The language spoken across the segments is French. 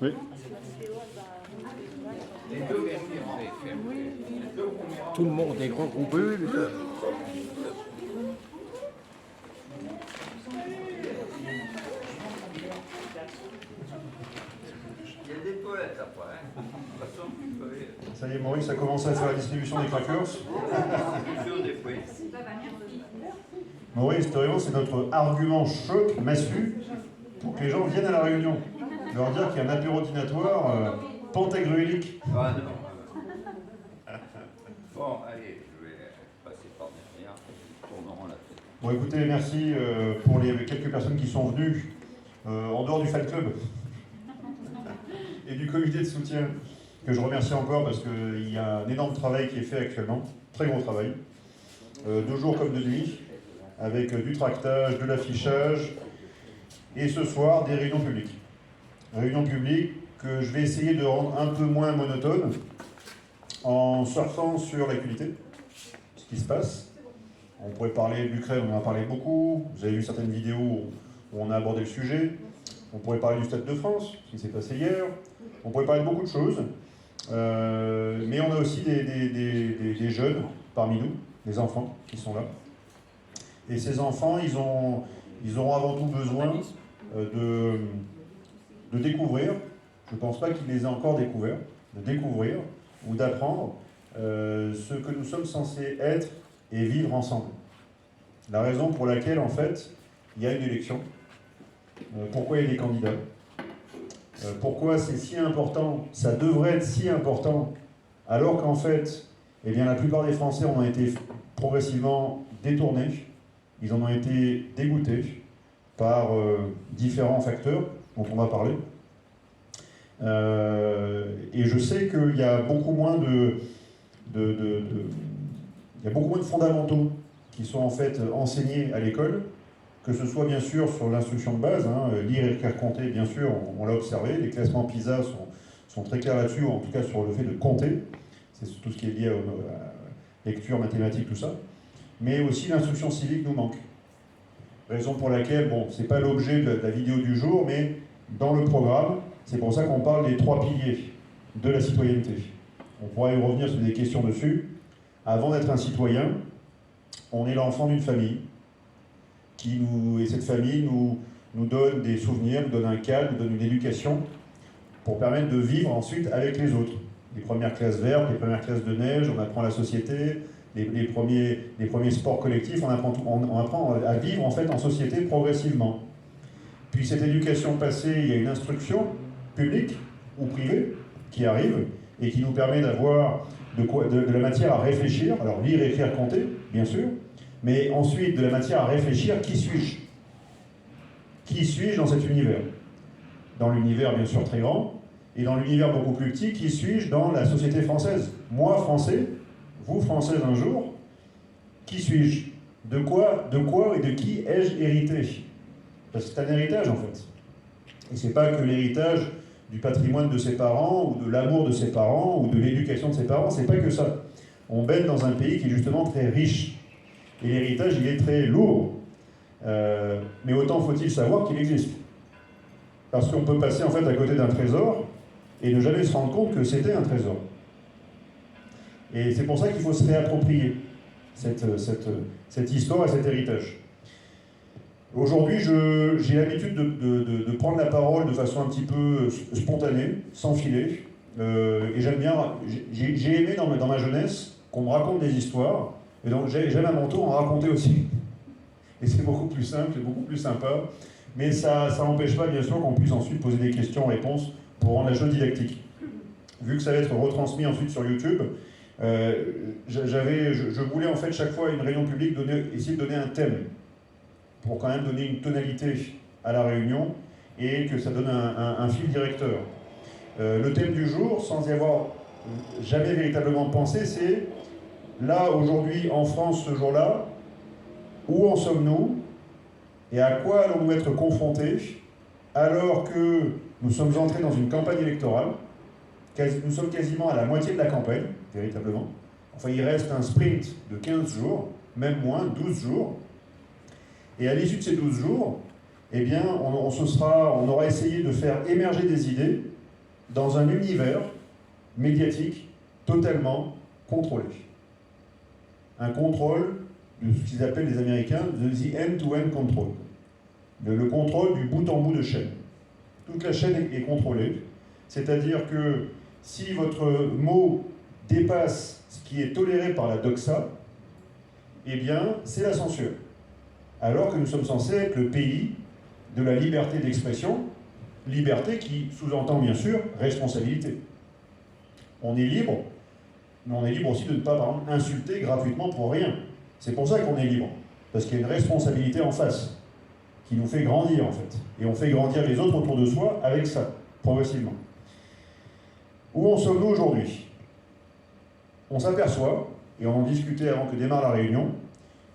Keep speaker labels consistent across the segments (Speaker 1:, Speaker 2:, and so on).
Speaker 1: Oui.
Speaker 2: Tout le monde est regroupé.
Speaker 3: Il y a des poètes après. De toute façon, vous savez.
Speaker 1: Ça y est, Maurice a commencé à faire la distribution des crackers. Maurice, théoriquement, c'est notre argument choc massue pour que les gens viennent à la réunion. Leur dire qu'il y a un apéro dînatoire pantagruélique.
Speaker 3: Ah non. Bon, allez, je vais passer par derrière. Tournerons la tête.
Speaker 1: Bon, écoutez, merci pour les quelques personnes qui sont venues en dehors du fan club et du comité de soutien, que je remercie encore parce qu'il y a un énorme travail qui est fait actuellement, très gros travail, 2 jours comme de nuit, avec du tractage, de l'affichage, et ce soir, des réunions publiques. Réunions publiques que je vais essayer de rendre un peu moins monotones, en surfant sur l'actualité, ce qui se passe. On pourrait parler de l'Ukraine, on en a parlé beaucoup, vous avez vu certaines vidéos où on a abordé le sujet. On pourrait parler du Stade de France, ce qui s'est passé hier. On pourrait parler de beaucoup de choses. Mais on a aussi des jeunes parmi nous, des enfants qui sont là. Et ces enfants, ils auront avant tout besoin de découvrir, je ne pense pas qu'ils les aient encore découverts, de découvrir ou d'apprendre ce que nous sommes censés être et vivre ensemble. La raison pour laquelle, en fait, il y a une élection. Pourquoi il y a des candidats, pourquoi c'est si important, ça devrait être si important, alors qu'en fait, eh bien, la plupart des Français en ont été progressivement détournés, ils en ont été dégoûtés par différents facteurs dont on va parler. Et je sais qu'il y a beaucoup moins il y a beaucoup moins de fondamentaux qui sont en fait enseignés à l'école, que ce soit bien sûr sur l'instruction de base, lire, écrire, compter, bien sûr, on l'a observé, les classements PISA sont très clairs là-dessus, en tout cas sur le fait de compter, c'est tout ce qui est lié à lecture, mathématiques, tout ça, mais aussi l'instruction civique nous manque. Raison pour laquelle, bon, c'est pas l'objet de la vidéo du jour, mais dans le programme, c'est pour ça qu'on parle des 3 piliers de la citoyenneté. On pourra y revenir sur des questions dessus. Avant d'être un citoyen, on est l'enfant d'une famille, et cette famille nous donne des souvenirs, nous donne un cadre, nous donne une éducation pour permettre de vivre ensuite avec les autres. Les premières classes vertes, les premières classes de neige, on apprend la société, les premiers sports collectifs, on apprend à vivre en fait en société progressivement. Puis cette éducation passée, il y a une instruction publique ou privée qui arrive et qui nous permet d'avoir de la matière à réfléchir, alors lire, écrire, compter, bien sûr, mais ensuite de la matière à réfléchir, qui suis-je? Qui suis-je dans cet univers? Dans l'univers bien sûr très grand, et dans l'univers beaucoup plus petit, qui suis-je dans la société française? Moi, Français, vous, Française un jour, qui suis-je? De quoi et de qui ai-je hérité? Parce que c'est un héritage en fait. Et c'est pas que l'héritage du patrimoine de ses parents, ou de l'amour de ses parents, ou de l'éducation de ses parents, c'est pas que ça. On baigne dans un pays qui est justement très riche. Et l'héritage, il est très lourd. Mais autant faut-il savoir qu'il existe. Parce qu'on peut passer en fait à côté d'un trésor et ne jamais se rendre compte que c'était un trésor. Et c'est pour ça qu'il faut se réapproprier cette histoire et cet héritage. Aujourd'hui, j'ai l'habitude de prendre la parole de façon un petit peu spontanée, sans filet. Et j'aime bien, j'ai aimé dans ma jeunesse qu'on me raconte des histoires. Et donc j'aime à mon tour en raconter aussi. Et c'est beaucoup plus simple, c'est beaucoup plus sympa. Mais ça n'empêche pas, bien sûr, qu'on puisse ensuite poser des questions-réponses pour rendre la chose didactique. Vu que ça va être retransmis ensuite sur YouTube, je voulais en fait chaque fois à une réunion publique essayer de donner un thème pour quand même donner une tonalité à la réunion et que ça donne un fil directeur. Le thème du jour, sans y avoir jamais véritablement pensé, c'est là, aujourd'hui, en France, ce jour-là, où en sommes-nous et à quoi allons-nous être confrontés alors que nous sommes entrés dans une campagne électorale, nous sommes quasiment à la moitié de la campagne, véritablement. Enfin, il reste un sprint de 15 jours, même moins, 12 jours. Et à l'issue de ces 12 jours, eh bien, on aura essayé de faire émerger des idées dans un univers médiatique totalement contrôlé. Un contrôle de ce qu'ils appellent les Américains the end-to-end control. Le contrôle du bout en bout de chaîne. Toute la chaîne est contrôlée, c'est-à-dire que si votre mot dépasse ce qui est toléré par la doxa, eh bien, c'est la censure. Alors que nous sommes censés être le pays de la liberté d'expression, liberté qui sous-entend bien sûr responsabilité. On est libre, mais on est libre aussi de ne pas, par exemple, insulter gratuitement pour rien. C'est pour ça qu'on est libre, parce qu'il y a une responsabilité en face, qui nous fait grandir en fait. Et on fait grandir les autres autour de soi avec ça, progressivement. Où en sommes-nous aujourd'hui? On s'aperçoit, et on en discutait avant que démarre la réunion,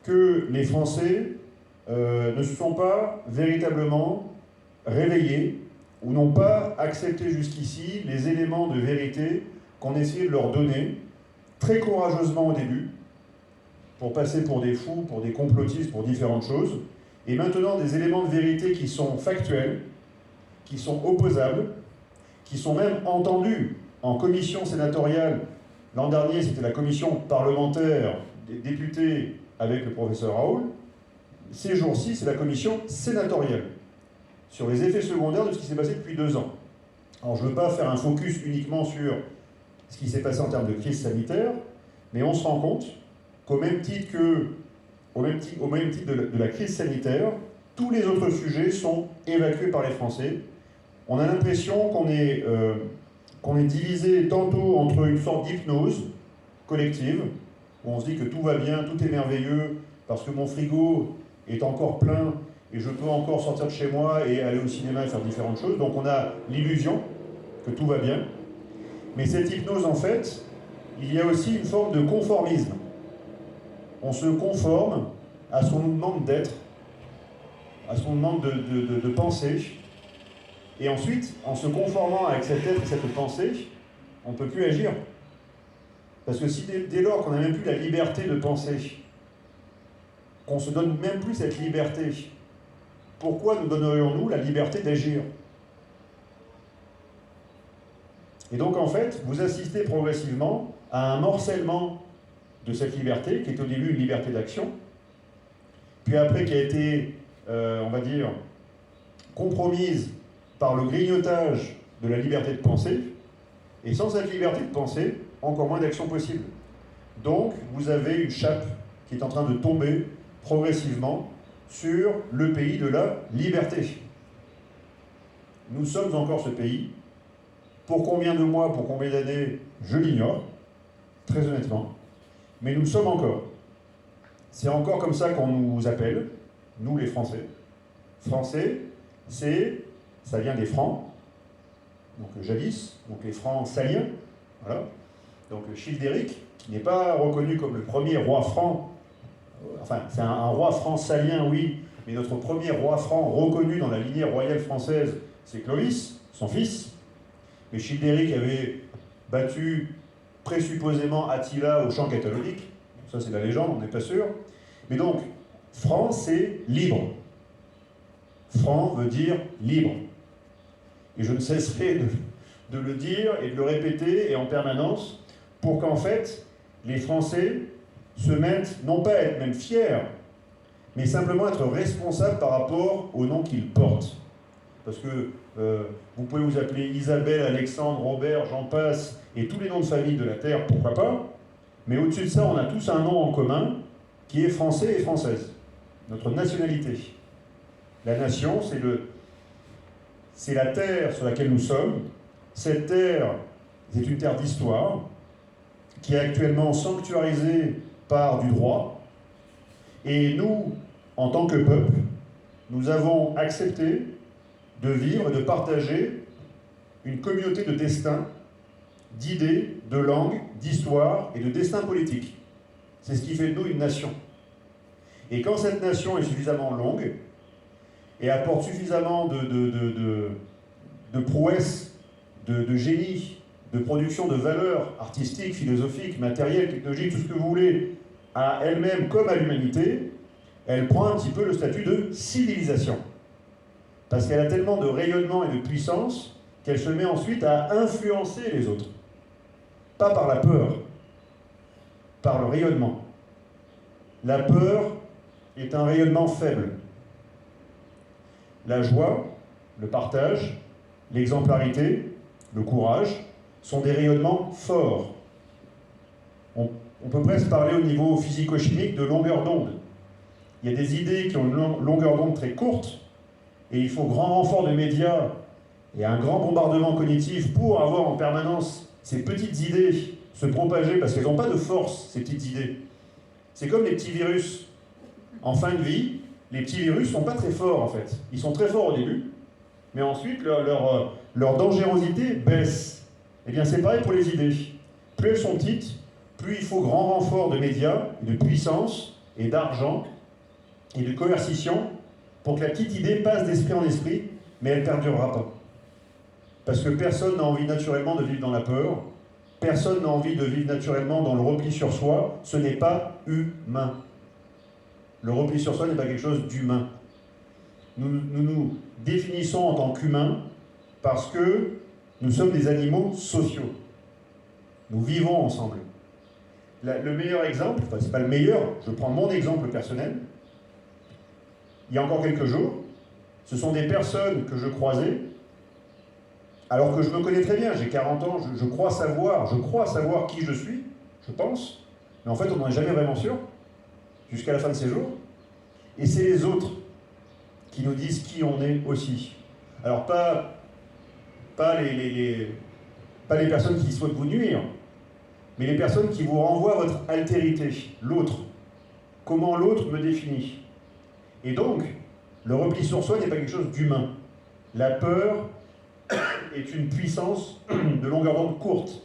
Speaker 1: que les Français ne se sont pas véritablement réveillés ou n'ont pas accepté jusqu'ici les éléments de vérité qu'on essayait de leur donner très courageusement au début, pour passer pour des fous, pour des complotistes, pour différentes choses, et maintenant des éléments de vérité qui sont factuels, qui sont opposables, qui sont même entendus en commission sénatoriale. L'an dernier, c'était la commission parlementaire des députés avec le professeur Raoul. Ces jours-ci, c'est la commission sénatoriale sur les effets secondaires de ce qui s'est passé depuis 2 ans. Alors, je ne veux pas faire un focus uniquement sur ce qui s'est passé en termes de crise sanitaire, mais on se rend compte qu'au même titre de la crise sanitaire, tous les autres sujets sont évacués par les Français. On a l'impression qu'on est divisé tantôt entre une sorte d'hypnose collective, où on se dit que tout va bien, tout est merveilleux, parce que mon frigo est encore plein et je peux encore sortir de chez moi et aller au cinéma et faire différentes choses. Donc on a l'illusion que tout va bien. Mais cette hypnose, en fait, il y a aussi une forme de conformisme. On se conforme à ce qu'on nous demande d'être, à ce qu'on nous demande de penser. Et ensuite, en se conformant avec cet être et cette pensée, on ne peut plus agir. Parce que si dès lors qu'on n'a même plus la liberté de penser, qu'on ne se donne même plus cette liberté, pourquoi nous donnerions-nous la liberté d'agir? Et donc en fait, vous assistez progressivement à un morcellement de cette liberté, qui est au début une liberté d'action, puis après qui a été, on va dire, compromise par le grignotage de la liberté de penser, et sans cette liberté de penser, encore moins d'action possible. Donc, vous avez une chape qui est en train de tomber progressivement sur le pays de la liberté. Nous sommes encore ce pays. Pour combien de mois, pour combien d'années, je l'ignore, très honnêtement, mais nous le sommes encore. C'est encore comme ça qu'on nous appelle, nous les Français. Français, ça vient des Francs, donc jadis, donc les Francs saliens, voilà. Donc Childéric, qui n'est pas reconnu comme le premier roi franc, enfin c'est un roi franc salien, oui, mais notre premier roi franc reconnu dans la lignée royale française, c'est Clovis, son fils. Mais Childéric avait battu présupposément Attila au champ catalonique, ça c'est la légende, on n'est pas sûr. Mais donc, franc c'est libre. Franc veut dire libre. Et je ne cesserai de le dire et de le répéter et en permanence pour qu'en fait, les Français se mettent, non pas à être même fiers, mais simplement être responsables par rapport au nom qu'ils portent. Parce que vous pouvez vous appeler Isabelle, Alexandre, Robert, j'en passe, et tous les noms de famille de la Terre, pourquoi pas, mais au-dessus de ça, on a tous un nom en commun qui est français et française, notre nationalité. La nation, c'est la terre sur laquelle nous sommes. Cette terre, c'est une terre d'histoire qui est actuellement sanctuarisée par du droit. Et nous, en tant que peuple, nous avons accepté de vivre et de partager une communauté de destin, d'idées, de langues, d'histoire et de destin politique. C'est ce qui fait de nous une nation. Et quand cette nation est suffisamment longue et apporte suffisamment de prouesses, de génie, de production de valeurs artistiques, philosophiques, matérielles, technologiques, tout ce que vous voulez, à elle-même comme à l'humanité, elle prend un petit peu le statut de civilisation. Parce qu'elle a tellement de rayonnement et de puissance qu'elle se met ensuite à influencer les autres. Pas par la peur, par le rayonnement. La peur est un rayonnement faible. La joie, le partage, l'exemplarité, le courage sont des rayonnements forts. On peut presque parler au niveau physico-chimique de longueur d'onde. Il y a des idées qui ont une longueur d'onde très courte, et il faut grand renfort de médias et un grand bombardement cognitif pour avoir en permanence ces petites idées se propager, parce qu'elles n'ont pas de force, ces petites idées. C'est comme les petits virus. En fin de vie, les petits virus ne sont pas très forts, en fait. Ils sont très forts au début, mais ensuite, leur dangerosité baisse. Eh bien, c'est pareil pour les idées. Plus elles sont petites, plus il faut grand renfort de médias, de puissance et d'argent et de coercition pour que la petite idée passe d'esprit en esprit, mais elle ne perdurera pas. Parce que personne n'a envie naturellement de vivre dans la peur, personne n'a envie de vivre naturellement dans le repli sur soi, ce n'est pas humain. Le repli sur soi n'est pas quelque chose d'humain. Nous définissons en tant qu'humains parce que nous sommes des animaux sociaux. Nous vivons ensemble. Le meilleur exemple, enfin c'est pas le meilleur, je prends mon exemple personnel. Il y a encore quelques jours, ce sont des personnes que je croisais, alors que je me connais très bien, j'ai 40 ans, je crois savoir qui je suis, je pense, mais en fait on n'en est jamais vraiment sûr, jusqu'à la fin de ces jours. Et c'est les autres qui nous disent qui on est aussi. Alors pas les personnes qui souhaitent vous nuire, mais les personnes qui vous renvoient votre altérité, l'autre. Comment l'autre me définit. Et donc, le repli sur soi n'est pas quelque chose d'humain. La peur est une puissance de longueur d'onde courte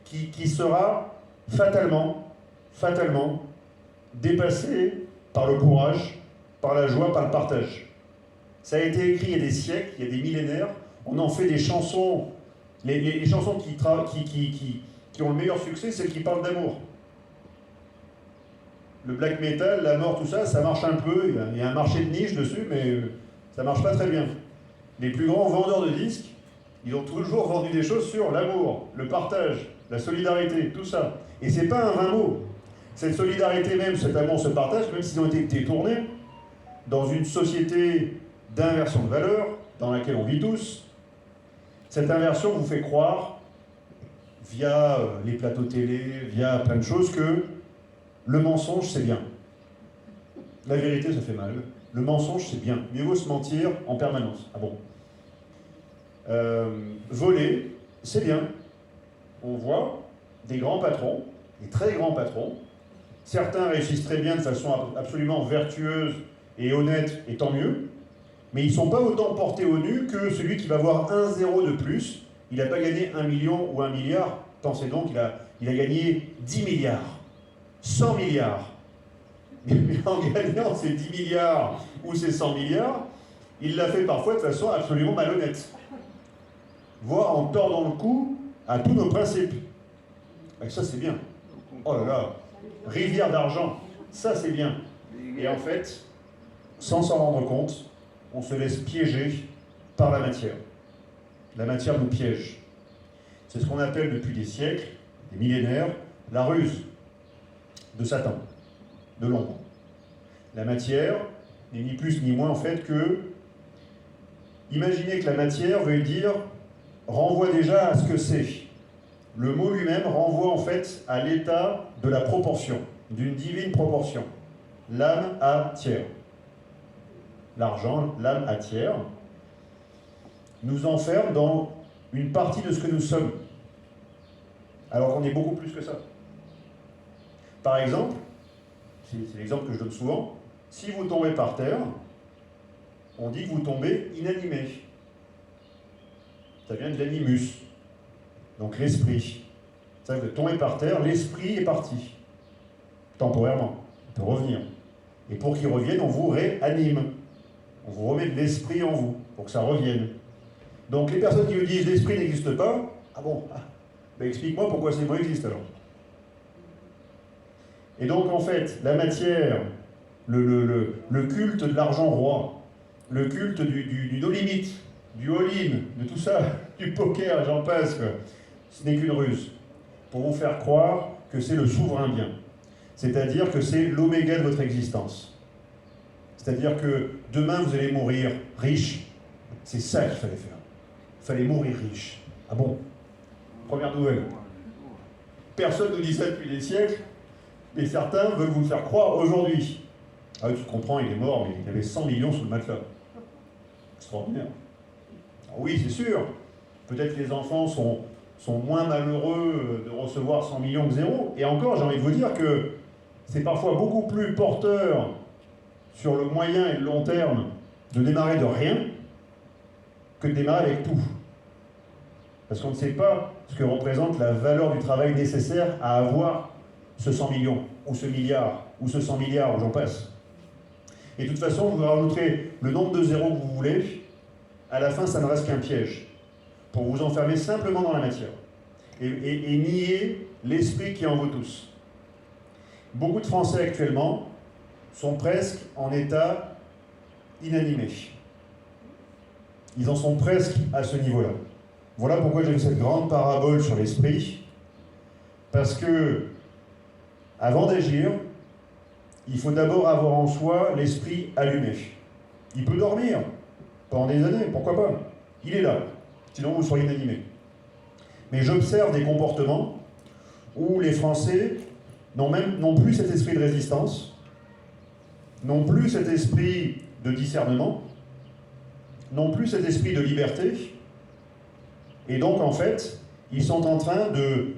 Speaker 1: qui sera fatalement dépassée par le courage, par la joie, par le partage. Ça a été écrit il y a des siècles, il y a des millénaires. On en fait des chansons. Les chansons qui ont le meilleur succès, celles qui parlent d'amour. Le black metal, la mort, tout ça, ça marche un peu. Il y a un marché de niche dessus, mais ça marche pas très bien. Les plus grands vendeurs de disques, ils ont toujours vendu des choses sur l'amour, le partage, la solidarité, tout ça. Et c'est pas un vain mot. Cette solidarité même, cet amour, ce partage, même s'ils ont été détournés dans une société d'inversion de valeurs, dans laquelle on vit tous, cette inversion vous fait croire, via les plateaux télé, via plein de choses, que le mensonge, c'est bien. La vérité, ça fait mal. Le mensonge, c'est bien. Mieux vaut se mentir en permanence. Ah bon. Voler, c'est bien. On voit des grands patrons, des très grands patrons. Certains réussissent très bien de façon absolument vertueuse et honnête, et tant mieux. Mais ils ne sont pas autant portés au nu que celui qui va avoir 1 zéro de plus. Il n'a pas gagné 1 million ou 1 milliard. Pensez donc, il a gagné 10 milliards. 100 milliards. Mais en gagnant ces 10 milliards ou ces 100 milliards, il l'a fait parfois de façon absolument malhonnête. Voire en tordant le cou à tous nos principes. Et ça, c'est bien. Oh là là, rivière d'argent, ça c'est bien. Et en fait, sans s'en rendre compte, on se laisse piéger par la matière. La matière nous piège. C'est ce qu'on appelle depuis des siècles, des millénaires, la ruse de Satan, de l'ombre. La matière n'est ni plus ni moins en fait que... Imaginez que la matière veut dire, renvoie déjà à ce que c'est. Le mot lui-même renvoie en fait à l'état de la proportion, d'une divine proportion. L'âme à tiers. L'argent, l'âme à tiers, nous enferme dans une partie de ce que nous sommes, alors qu'on est beaucoup plus que ça. Par exemple, c'est l'exemple que je donne souvent, si vous tombez par terre, on dit que vous tombez inanimé. Ça vient de l'animus, donc l'esprit. Ça veut dire que tomber par terre, l'esprit est parti, temporairement, il peut revenir. Et pour qu'il revienne, on vous réanime. On vous remet de l'esprit en vous, pour que ça revienne. Donc les personnes qui vous disent l'esprit n'existe pas, ah bon, ben explique-moi pourquoi ces mots existent alors. Et donc en fait, la matière, le culte de l'argent roi, le culte du no limit, du all-in, de tout ça, du poker, j'en passe, quoi. Ce n'est qu'une ruse pour vous faire croire que c'est le souverain bien. C'est-à-dire que c'est l'oméga de votre existence. C'est-à-dire que demain, vous allez mourir riche. C'est ça qu'il fallait faire. Il fallait mourir riche. Ah bon? Première nouvelle. Personne ne nous dit ça depuis des siècles, mais certains veulent vous le faire croire aujourd'hui. Ah oui, tu comprends, il est mort, mais il avait 100 millions sous le matelas. Extraordinaire. Ah oui, c'est sûr. Peut-être que les enfants sont moins malheureux de recevoir 100 millions que zéro. Et encore, j'ai envie de vous dire que c'est parfois beaucoup plus porteur sur le moyen et le long terme de démarrer de rien que de démarrer avec tout. Parce qu'on ne sait pas ce que représente la valeur du travail nécessaire à avoir ce 100 millions, ou ce milliard, ou ce 100 milliards, ou j'en passe. Et de toute façon, vous rajouterez le nombre de zéros que vous voulez, à la fin, ça ne reste qu'un piège, pour vous enfermer simplement dans la matière, et nier l'esprit qui en vaut tous. Beaucoup de Français actuellement sont presque en état inanimé. Ils en sont presque à ce niveau-là. Voilà pourquoi j'ai fait cette grande parabole sur l'esprit, parce que, avant d'agir, il faut d'abord avoir en soi l'esprit allumé. Il peut dormir pendant des années, pourquoi pas? Il est là, sinon vous seriez inanimé. Mais j'observe des comportements où les Français n'ont plus cet esprit de résistance, n'ont plus cet esprit de discernement, n'ont plus cet esprit de liberté, et donc en fait, ils sont en train de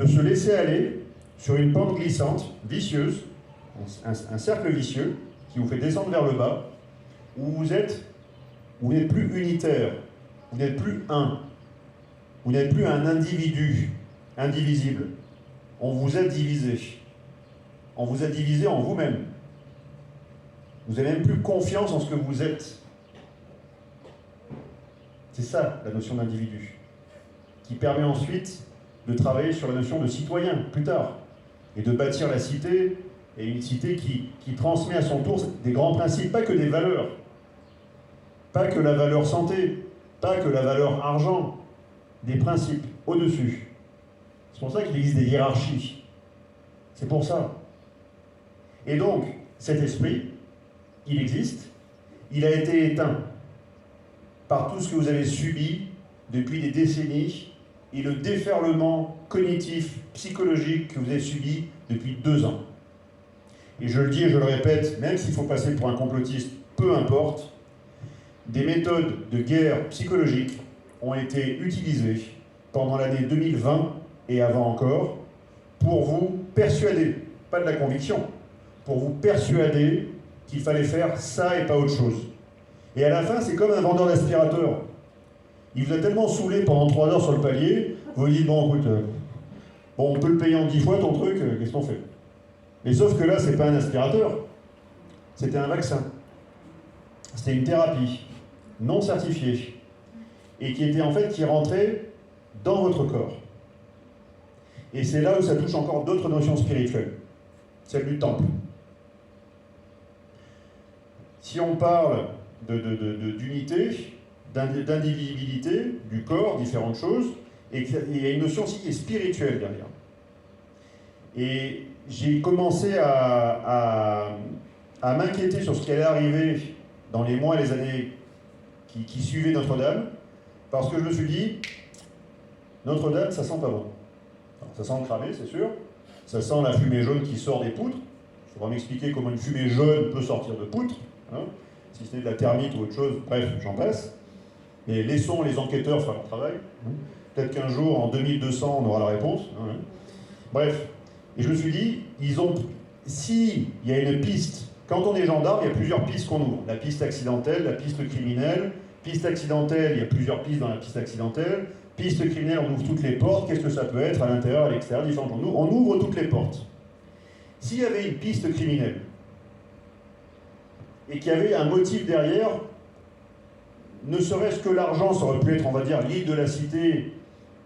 Speaker 1: se laisser aller sur une pente glissante, vicieuse, un cercle vicieux, qui vous fait descendre vers le bas, où vous n'êtes plus unitaire, vous n'êtes plus un, vous n'êtes plus un individu indivisible. On vous a divisé. On vous a divisé en vous-même. Vous n'avez même plus confiance en ce que vous êtes. C'est ça, la notion d'individu, qui permet ensuite de travailler sur la notion de citoyen, plus tard, et de bâtir la cité, et une cité qui transmet à son tour des grands principes, pas que des valeurs, pas que la valeur santé, pas que la valeur argent, des principes au-dessus. C'est pour ça qu'il existe des hiérarchies. C'est pour ça. Et donc, cet esprit, il existe, il a été éteint par tout ce que vous avez subi depuis des décennies et le déferlement cognitif, psychologique que vous avez subi depuis 2 ans. Et je le dis et je le répète, même s'il faut passer pour un complotiste, peu importe, des méthodes de guerre psychologique ont été utilisées pendant l'année 2020 et avant encore pour vous persuader, pas de la conviction, pour vous persuader qu'il fallait faire ça et pas autre chose. Et à la fin, c'est comme un vendeur d'aspirateur. Il vous a tellement saoulé pendant 3 heures sur le palier, vous vous dites, bon, écoute, bon, on peut le payer en 10 fois ton truc, qu'est-ce qu'on fait? Mais sauf que là, c'est pas un aspirateur, c'était un vaccin. C'était une thérapie non certifiée, et qui rentrait dans votre corps. Et c'est là où ça touche encore d'autres notions spirituelles, celle du temple. Si on parle d'unité, d'indivisibilité, du corps, différentes choses, et il y a une notion aussi qui est spirituelle derrière. Et j'ai commencé à m'inquiéter sur ce qui allait arriver dans les mois et les années qui suivaient Notre-Dame, parce que je me suis dit, Notre-Dame, ça sent pas bon. Alors, ça sent le cramé, c'est sûr. Ça sent la fumée jaune qui sort des poutres. Il faudra m'expliquer comment une fumée jaune peut sortir de poutres, hein, si ce n'est de la thermite ou autre chose. Bref, j'en passe. Mais laissons les enquêteurs faire leur travail. Peut-être qu'un jour, en 2200, on aura la réponse. Hein. Bref. Et je me suis dit, s'il y a une piste, quand on est gendarme, il y a plusieurs pistes qu'on ouvre. La piste accidentelle, la piste criminelle. Piste accidentelle, il y a plusieurs pistes dans la piste accidentelle. Piste criminelle, on ouvre toutes les portes. Qu'est-ce que ça peut être à l'intérieur, à l'extérieur, différentes choses. On ouvre toutes les portes. S'il y avait une piste criminelle et qu'il y avait un motif derrière, ne serait-ce que l'argent, ça aurait pu être, on va dire, l'île de la Cité,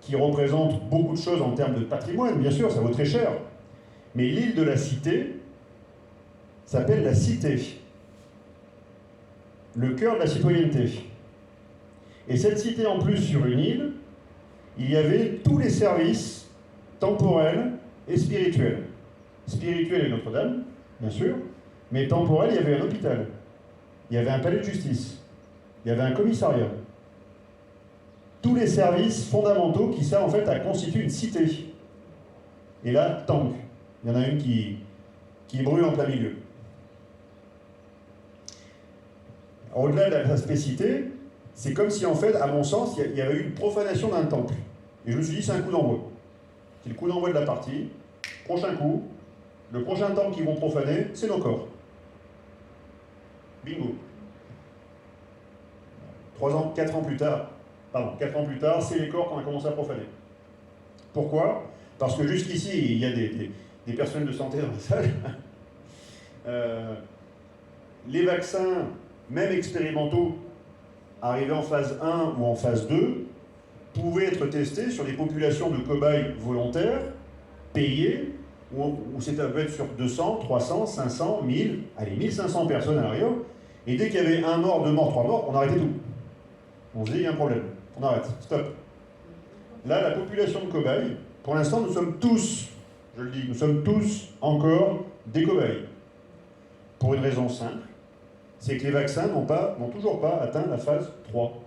Speaker 1: qui représente beaucoup de choses en termes de patrimoine, bien sûr, ça vaut très cher. Mais l'île de la Cité s'appelle la Cité. le cœur de la citoyenneté. Et cette cité, en plus, sur une île, il y avait tous les services temporels et spirituels. Spirituel et Notre-Dame, bien sûr, mais temporel, il y avait un hôpital, il y avait un palais de justice, il y avait un commissariat. Tous les services fondamentaux qui servent en fait à constituer une cité. Et là, tank. Il y en a une qui brûle en plein milieu. Au-delà de l'aspect cité, c'est comme si en fait, à mon sens, il y avait eu une profanation d'un temple. Et je me suis dit, c'est un coup d'envoi. C'est le coup d'envoi de la partie. Prochain coup, le prochain temple qu'ils vont profaner, c'est nos corps. Bingo. 4 ans plus tard, c'est les corps qu'on a commencé à profaner. Pourquoi? Parce que jusqu'ici, il y a des personnels de santé dans la salle. Les vaccins, même expérimentaux, arrivés en phase 1 ou en phase 2, pouvaient être testés sur des populations de cobayes volontaires, payés, où c'était peut être sur 200, 300, 500, 1000, allez, 1500 personnes à l'arrière, et dès qu'il y avait un mort, 2 morts, 3 morts, on arrêtait tout. On se dit, il y a un problème, on arrête, stop. Là, la population de cobayes, pour l'instant, nous sommes tous, je le dis, nous sommes tous encore des cobayes. Pour une raison simple, c'est que les vaccins n'ont toujours pas atteint la phase 3.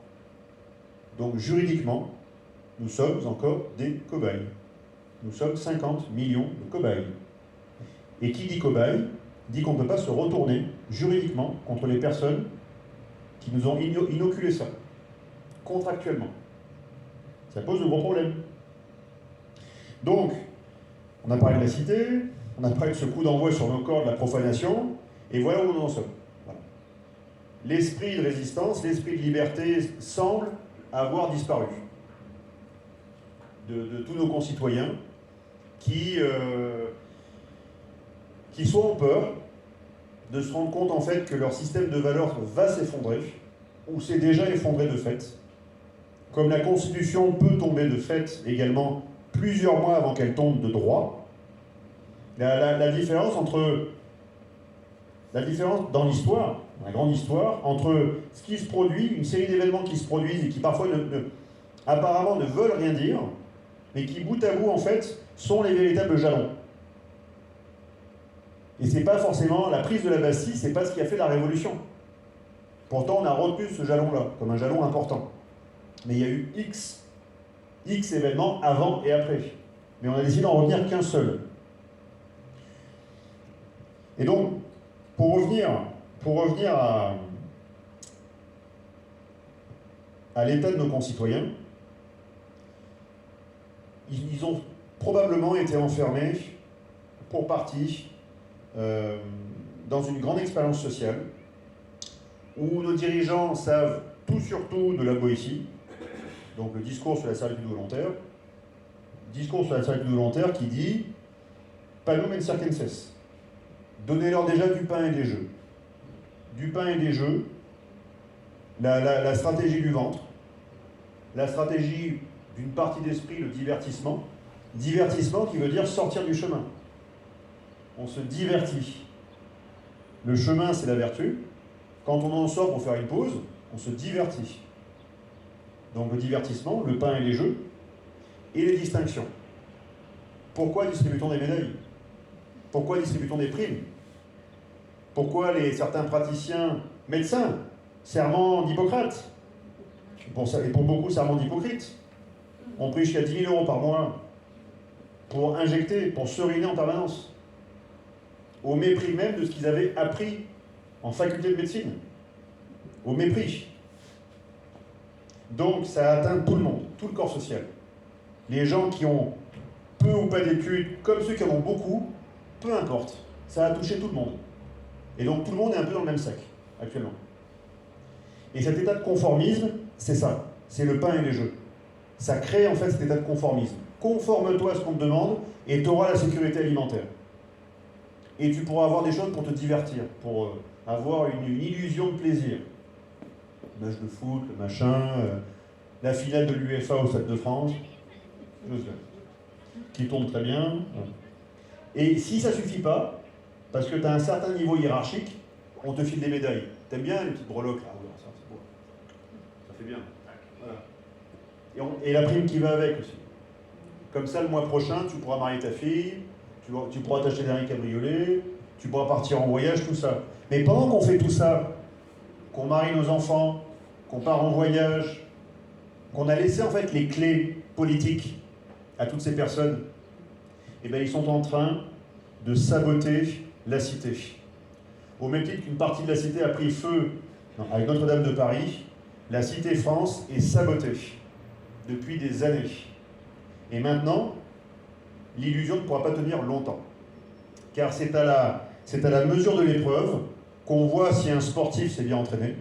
Speaker 1: Donc juridiquement, nous sommes encore des cobayes. Nous sommes 50 millions de cobayes. Et qui dit cobaye, dit qu'on ne peut pas se retourner juridiquement contre les personnes qui nous ont inoculé ça, contractuellement. Ça pose de gros problèmes. Donc, on a parlé de la cité, on a parlé de ce coup d'envoi sur nos corps de la profanation, et voilà où nous en sommes. Voilà. L'esprit de résistance, l'esprit de liberté semble avoir disparu de tous nos concitoyens qui soit ont peur de se rendre compte en fait que leur système de valeurs va s'effondrer, ou s'est déjà effondré de fait. Comme la Constitution peut tomber de fait également plusieurs mois avant qu'elle tombe de droit, la différence dans l'histoire, dans la grande histoire, entre ce qui se produit, une série d'événements qui se produisent et qui parfois apparemment ne veulent rien dire, mais qui bout à bout en fait sont les véritables jalons. Et c'est pas forcément la prise de la Bastille, c'est pas ce qui a fait la Révolution. Pourtant, on a retenu ce jalon-là comme un jalon important. Mais il y a eu X événements avant et après. Mais on a décidé d'en retenir qu'un seul. Et donc, pour revenir à l'état de nos concitoyens, ils ont probablement été enfermés, pour partie, dans une grande expérience sociale, où nos dirigeants savent tout sur tout de la Boétie, donc le discours sur la servitude volontaire, qui dit « Panum et circenses », donnez-leur déjà du pain et des jeux. Du pain et des jeux, la stratégie du ventre, la stratégie d'une partie d'esprit, le divertissement. Divertissement qui veut dire sortir du chemin. On se divertit. Le chemin, c'est la vertu. Quand on en sort pour faire une pause, on se divertit. Donc le divertissement, le pain et les jeux, et les distinctions. Pourquoi distribue-t-on des médailles? Pourquoi distribue-t-on des primes? Pourquoi certains praticiens, médecins, serment d'Hippocrate, et pour beaucoup serment d'Hypocrite, on prie jusqu'à 10 000 € par mois pour injecter, pour seriner en permanence, au mépris même de ce qu'ils avaient appris en faculté de médecine, au mépris. Donc ça atteint tout le monde, tout le corps social. Les gens qui ont peu ou pas d'études, comme ceux qui en ont beaucoup, peu importe, ça a touché tout le monde. Et donc tout le monde est un peu dans le même sac, actuellement. Et cet état de conformisme, c'est ça, c'est le pain et les jeux. Ça crée en fait cet état de conformisme. Conforme-toi à ce qu'on te demande et tu auras la sécurité alimentaire. Et tu pourras avoir des choses pour te divertir, pour avoir une illusion de plaisir. Le match de foot, le machin, la finale de l'UEFA au Stade de France, qui tourne très bien. Et si ça suffit pas, parce que tu as un certain niveau hiérarchique, on te file des médailles. T'aimes bien les petites breloques là? c'est bien. Voilà. Et la prime qui va avec aussi. Comme ça, le mois prochain, tu pourras marier ta fille, tu pourras t'acheter un cabriolet, tu pourras partir en voyage, tout ça. Mais pendant qu'on fait tout ça, qu'on marie nos enfants, qu'on part en voyage, qu'on a laissé en fait les clés politiques à toutes ces personnes, eh bien, ils sont en train de saboter la cité. Au même titre qu'une partie de la cité a pris feu avec Notre-Dame de Paris, la cité France est sabotée depuis des années. Et maintenant, l'illusion ne pourra pas tenir longtemps. Car c'est à la mesure de l'épreuve qu'on voit si un sportif s'est bien entraîné.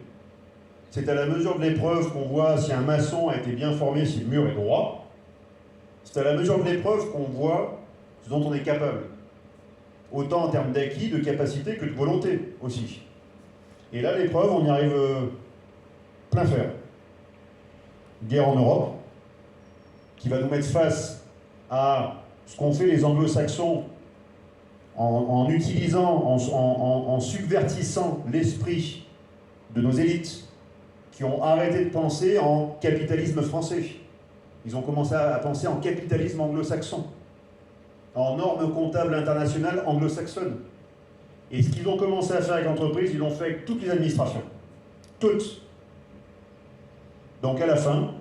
Speaker 1: C'est à la mesure de l'épreuve qu'on voit si un maçon a été bien formé, si le mur est droit. C'est à la mesure de l'épreuve qu'on voit ce dont on est capable. Autant en termes d'acquis, de capacité que de volonté aussi. Et là, l'épreuve, on y arrive plein fer. Guerre en Europe, qui va nous mettre face à ce qu'ont fait les anglo-saxons en utilisant, en subvertissant l'esprit de nos élites, qui ont arrêté de penser en capitalisme français. Ils ont commencé à penser en capitalisme anglo-saxon, en normes comptables internationales anglo-saxonnes. Et ce qu'ils ont commencé à faire avec l'entreprise, ils l'ont fait avec toutes les administrations. Toutes. Donc à la fin,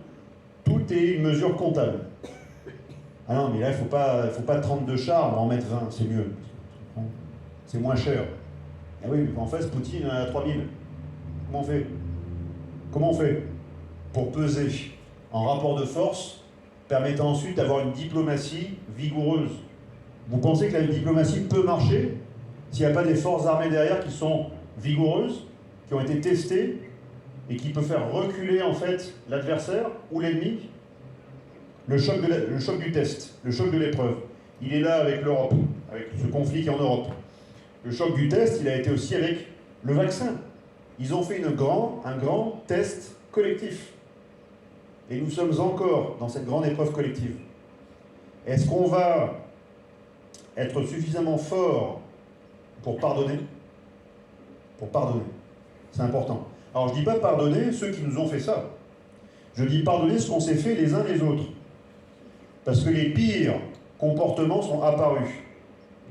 Speaker 1: tout est une mesure comptable. Ah non, mais là, il ne faut pas 32 chars, on va en mettre 20, c'est mieux. C'est moins cher. Ah oui, mais en face, Poutine a 3000. Comment on fait pour peser en rapport de force, permettant ensuite d'avoir une diplomatie vigoureuse? Vous pensez que la diplomatie peut marcher s'il n'y a pas des forces armées derrière qui sont vigoureuses, qui ont été testées et qui peuvent faire reculer en fait l'adversaire ou l'ennemi? Le choc du test, le choc de l'épreuve, il est là avec l'Europe, avec ce conflit qui est en Europe. Le choc du test, il a été aussi avec le vaccin. Ils ont fait un grand test collectif. Et nous sommes encore dans cette grande épreuve collective. Est-ce qu'on va être suffisamment fort pour pardonner? Pour pardonner. C'est important. Alors je ne dis pas pardonner ceux qui nous ont fait ça. Je dis pardonner ce qu'on s'est fait les uns les autres. Parce que les pires comportements sont apparus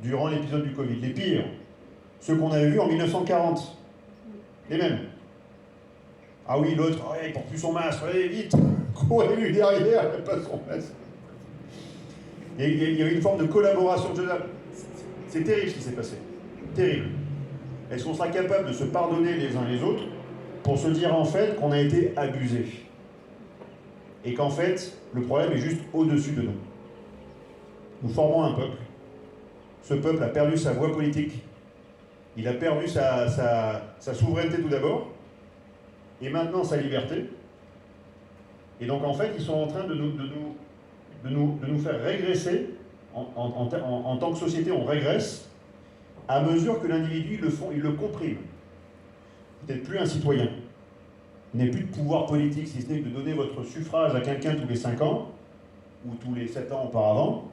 Speaker 1: durant l'épisode du Covid. Les pires. Ceux qu'on avait vus en 1940. Les mêmes. Ah oui, l'autre, oh, il porte plus son masque, allez, vite, courez-lui derrière, il n'a pas son masque. Il y avait une forme de collaboration. C'est terrible ce qui s'est passé. Terrible. Est-ce qu'on sera capable de se pardonner les uns les autres pour se dire en fait qu'on a été abusé? Et qu'en fait, le problème est juste au-dessus de nous. Nous formons un peuple. Ce peuple a perdu sa voix politique. Il a perdu sa souveraineté tout d'abord, et maintenant sa liberté. Et donc en fait, ils sont en train de nous faire régresser. En tant que société, on régresse à mesure que l'individu il le comprime. Vous n'êtes plus un citoyen. Vous n'avez plus de pouvoir politique, si ce n'est que de donner votre suffrage à quelqu'un tous les 5 ans, ou tous les 7 ans auparavant.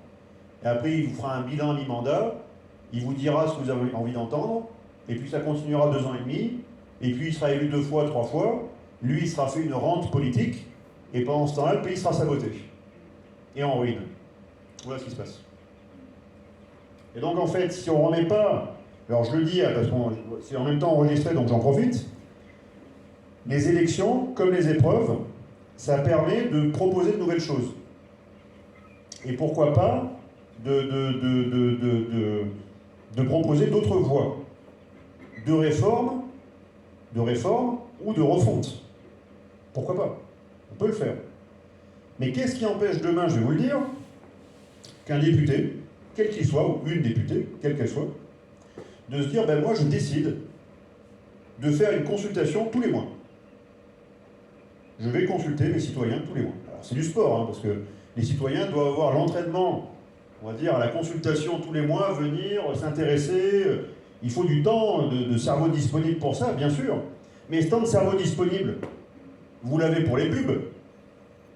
Speaker 1: Et après, il vous fera un bilan mi-mandat. Il vous dira ce que vous avez envie d'entendre, et puis ça continuera 2 ans et demi, et puis il sera élu 2 fois, 3 fois, lui il sera fait une rente politique, et pendant ce temps-là, le pays sera saboté. Et en ruine. Voilà ce qui se passe. Et donc en fait, si on ne remet pas, alors je le dis parce que c'est en même temps enregistré, donc j'en profite, les élections, comme les épreuves, ça permet de proposer de nouvelles choses. Et pourquoi pas de proposer d'autres voies de réforme ou de refonte. Pourquoi pas? On peut le faire. Mais qu'est-ce qui empêche demain, je vais vous le dire, qu'un député, quel qu'il soit, ou une députée, quelle qu'elle soit, de se dire, ben moi je décide de faire une consultation tous les mois. Je vais consulter mes citoyens tous les mois. Alors c'est du sport, hein, parce que les citoyens doivent avoir l'entraînement, on va dire, à la consultation tous les mois, venir, s'intéresser. Il faut du temps de cerveau disponible pour ça, bien sûr. Mais ce temps de cerveau disponible, vous l'avez pour les pubs,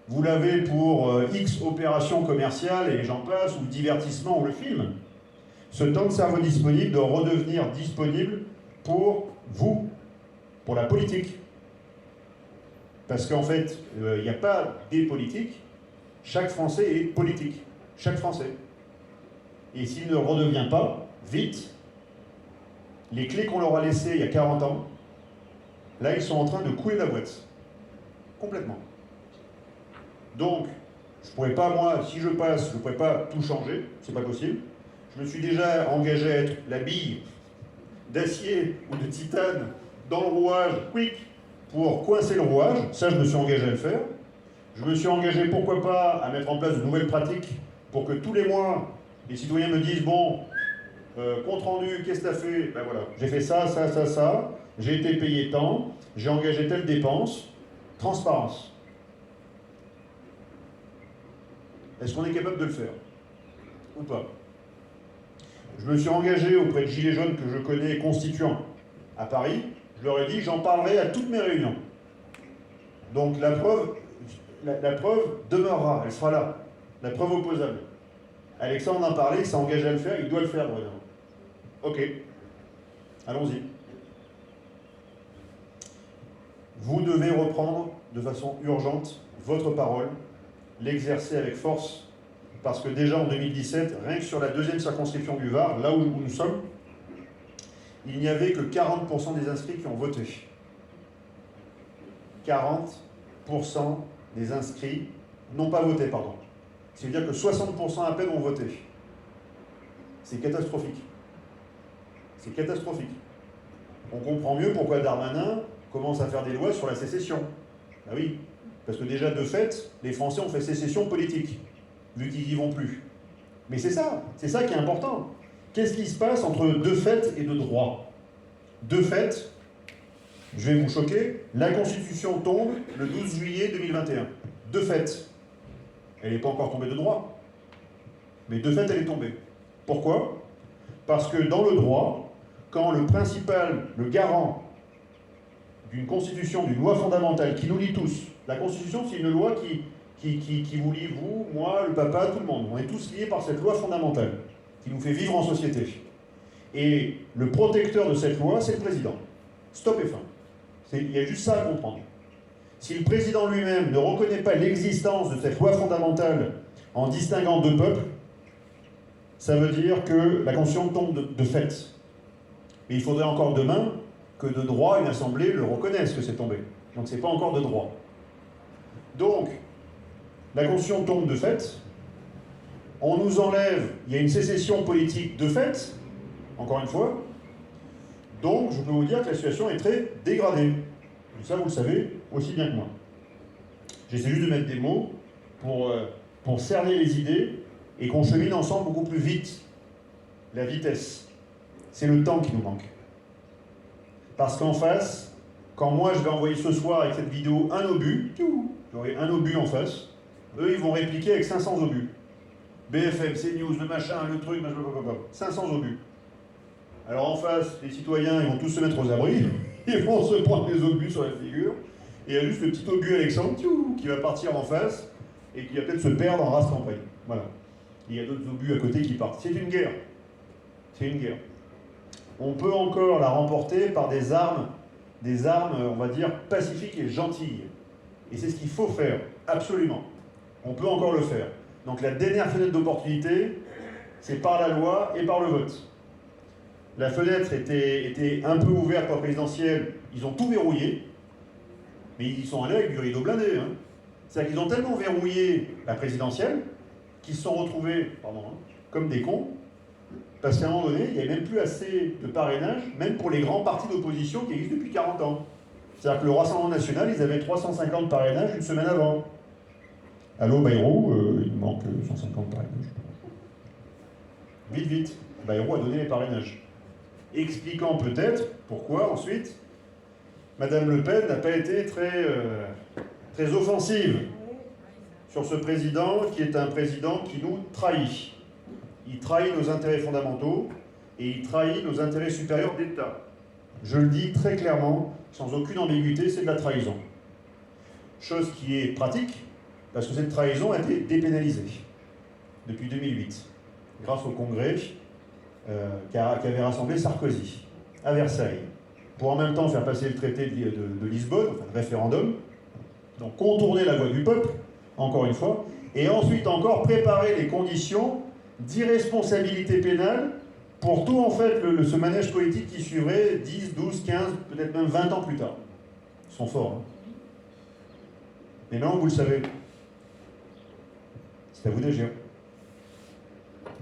Speaker 1: vous l'avez pour X opérations commerciales, et j'en passe, ou le divertissement, ou le film. Ce temps de cerveau disponible doit redevenir disponible pour vous, pour la politique. Parce qu'en fait, il n'y a pas des politiques, chaque Français est politique, chaque Français. Et s'il ne redevient pas, vite, les clés qu'on leur a laissées il y a 40 ans, là, ils sont en train de couler la boîte. Complètement. Donc, je ne pourrais pas, moi, si je passe, je ne pourrais pas tout changer, c'est pas possible. Je me suis déjà engagé à être la bille d'acier ou de titane dans le rouage, quick, pour coincer le rouage. Ça, je me suis engagé à le faire. Je me suis engagé, pourquoi pas, à mettre en place de nouvelles pratiques pour que tous les mois, les citoyens me disent, bon, compte rendu, qu'est-ce que tu as fait? Ben voilà, j'ai fait ça, ça, ça, ça, j'ai été payé tant, j'ai engagé telle dépense. Transparence. Est-ce qu'on est capable de le faire? Ou pas? Je me suis engagé auprès de Gilets jaunes que je connais constituants à Paris. Je leur ai dit, j'en parlerai à toutes mes réunions. Donc la preuve demeurera, elle sera là. La preuve opposable. Alexandre en a parlé, il s'est engagé à le faire, il doit le faire, Bruno. Ok, allons-y. Vous devez reprendre de façon urgente votre parole, l'exercer avec force, parce que déjà en 2017, rien que sur la deuxième circonscription du Var, là où nous sommes, il n'y avait que 40% des inscrits qui ont voté. 40% des inscrits n'ont pas voté, pardon. C'est-à-dire que 60% à peine ont voté. C'est catastrophique. C'est catastrophique. On comprend mieux pourquoi Darmanin commence à faire des lois sur la sécession. Ben oui, parce que déjà, de fait, les Français ont fait sécession politique, vu qu'ils n'y vont plus. Mais c'est ça qui est important. Qu'est-ce qui se passe entre de fait et de droit? De fait, je vais vous choquer, la Constitution tombe le 12 juillet 2021. De fait. Elle n'est pas encore tombée de droit. Mais de fait, elle est tombée. Pourquoi? Parce que dans le droit, quand le principal, le garant d'une constitution, d'une loi fondamentale qui nous lie tous, la Constitution, c'est une loi qui vous lie, vous, moi, le papa, tout le monde. On est tous liés par cette loi fondamentale qui nous fait vivre en société. Et le protecteur de cette loi, c'est le président. Stop et fin. Il y a juste ça à comprendre. Si le président lui-même ne reconnaît pas l'existence de cette loi fondamentale en distinguant deux peuples, ça veut dire que la Constitution tombe de fait. Mais il faudrait encore demain que de droit, une assemblée le reconnaisse que c'est tombé. Donc c'est pas encore de droit. Donc, la Constitution tombe de fait, on nous enlève, il y a une sécession politique de fait, encore une fois, donc je peux vous dire que la situation est très dégradée. Et ça, vous le savez aussi bien que moi. J'essaie juste de mettre des mots pour cerner les idées et qu'on chemine ensemble beaucoup plus vite. La vitesse, c'est le temps qui nous manque. Parce qu'en face, quand moi je vais envoyer ce soir avec cette vidéo un obus, j'aurai un obus en face, eux ils vont répliquer avec 500 obus. BFM, CNews, le machin, le truc, 500 obus. Alors en face, les citoyens ils vont tous se mettre aux abris, ils vont se prendre des obus sur la figure, et il y a juste le petit obus Alexandre qui va partir en face et qui va peut-être se perdre en race campagne. Voilà. Il y a d'autres obus à côté qui partent. C'est une guerre. C'est une guerre. On peut encore la remporter par des armes, on va dire, pacifiques et gentilles. Et c'est ce qu'il faut faire, absolument. On peut encore le faire. Donc la dernière fenêtre d'opportunité, c'est par la loi et par le vote. La fenêtre était un peu ouverte par la présidentielle, ils ont tout verrouillé, mais ils sont allés avec du rideau blindé. Hein. C'est-à-dire qu'ils ont tellement verrouillé la présidentielle qu'ils se sont retrouvés comme des cons, parce qu'à un moment donné, il n'y avait même plus assez de parrainage, même pour les grands partis d'opposition qui existent depuis 40 ans. C'est-à-dire que le Rassemblement national, ils avaient 350 parrainages une semaine avant. Allô, Bayrou, il manque 150 parrainages. Vite, vite. Bayrou a donné les parrainages. Expliquant peut-être pourquoi, ensuite, Madame Le Pen n'a pas été très offensive sur ce président qui est un président qui nous trahit. Il trahit nos intérêts fondamentaux et il trahit nos intérêts supérieurs d'État. Je le dis très clairement, sans aucune ambiguïté, c'est de la trahison. Chose qui est pratique, parce que cette trahison a été dépénalisée depuis 2008, grâce au Congrès qui avait rassemblé Sarkozy à Versailles, pour en même temps faire passer le traité de Lisbonne, enfin le référendum, Donc contourner la voix du peuple, encore une fois, et ensuite encore préparer les conditions d'irresponsabilité pénale pour tout en fait ce manège politique qui suivrait 10, 12, 15, peut-être même 20 ans plus tard. Ils sont forts. Hein. Mais non, vous le savez. C'est à vous d'agir.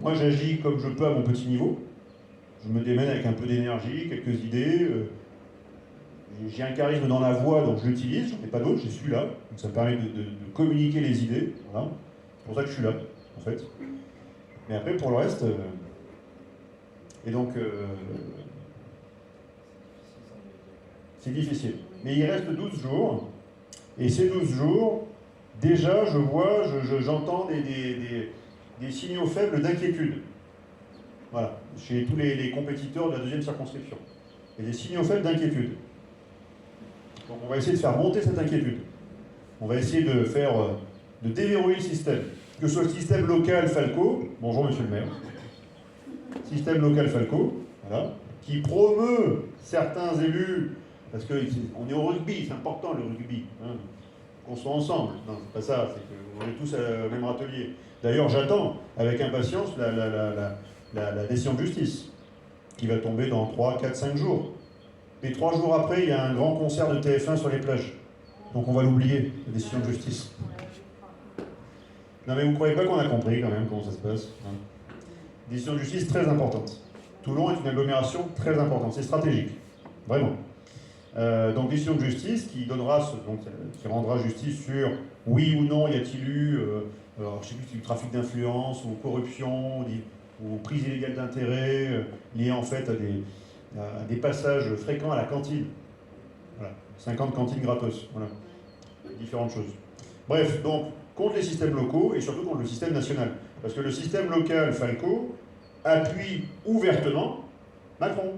Speaker 1: Moi, j'agis comme je peux à mon petit niveau. Je me démène avec un peu d'énergie, quelques idées. J'ai un charisme dans la voix, donc je l'utilise. J'en ai pas d'autre, j'ai celui-là. Donc ça me permet de communiquer les idées. Voilà. C'est pour ça que je suis là, en fait. Mais après, pour le reste... Et donc... c'est difficile. Mais il reste 12 jours. Et ces 12 jours, déjà, je vois, j'entends des signaux faibles d'inquiétude. Voilà, chez tous les compétiteurs de la deuxième circonscription. Il y a des signaux faibles d'inquiétude. Donc on va essayer de faire monter cette inquiétude. On va essayer de déverrouiller le système. Que ce soit le système local Falco, bonjour monsieur le maire, système local Falco, voilà, qui promeut certains élus, parce qu'on est au rugby, c'est important le rugby, hein, qu'on soit ensemble. Non, c'est pas ça, c'est qu'on est tous au même râtelier. D'ailleurs, j'attends avec impatience la décision de justice, qui va tomber dans 3, 4, 5 jours. Et 3 jours après, il y a un grand concert de TF1 sur les plages. Donc on va l'oublier, la décision de justice. Non mais vous ne croyez pas qu'on a compris quand même comment ça se passe, hein. Décision de justice très importante. Toulon est une agglomération très importante, c'est stratégique, vraiment. Donc décision de justice qui rendra justice sur oui ou non y a-t-il eu, je ne sais plus si c'est du trafic d'influence ou corruption ou prise illégale d'intérêt liée en fait à des passages fréquents à la cantine. Voilà, 50 cantines gratos, voilà, différentes choses. Bref, donc contre les systèmes locaux et surtout contre le système national. Parce que le système local Falco appuie ouvertement Macron.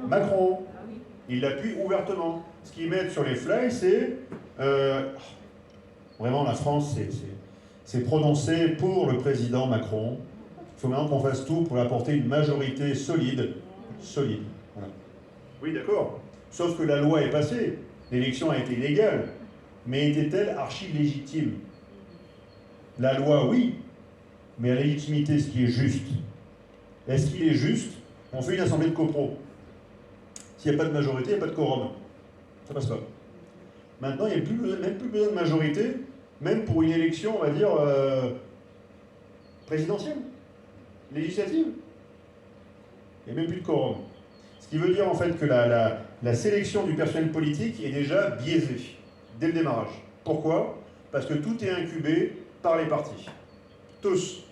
Speaker 1: Macron. Il l'appuie ouvertement. Ce qu'ils mettent sur les flyers, c'est... vraiment, la France s'est prononcée pour le président Macron. Il faut maintenant qu'on fasse tout pour lui apporter une majorité solide. Solide. Voilà. Oui, d'accord. Sauf que la loi est passée. L'élection a été légale. Mais était-elle archi-légitime? La loi, oui. Mais la légitimité, ce qui est juste. Est-ce qu'il est juste? On fait une assemblée de copro. S'il n'y a pas de majorité, il n'y a pas de quorum. Ça passe pas. Maintenant, il n'y a même plus besoin de majorité, même pour une élection, on va dire, présidentielle, législative. Il n'y a même plus de quorum. Ce qui veut dire en fait que la sélection du personnel politique est déjà biaisée, dès le démarrage. Pourquoi? Parce que tout est incubé par les partis. Tous.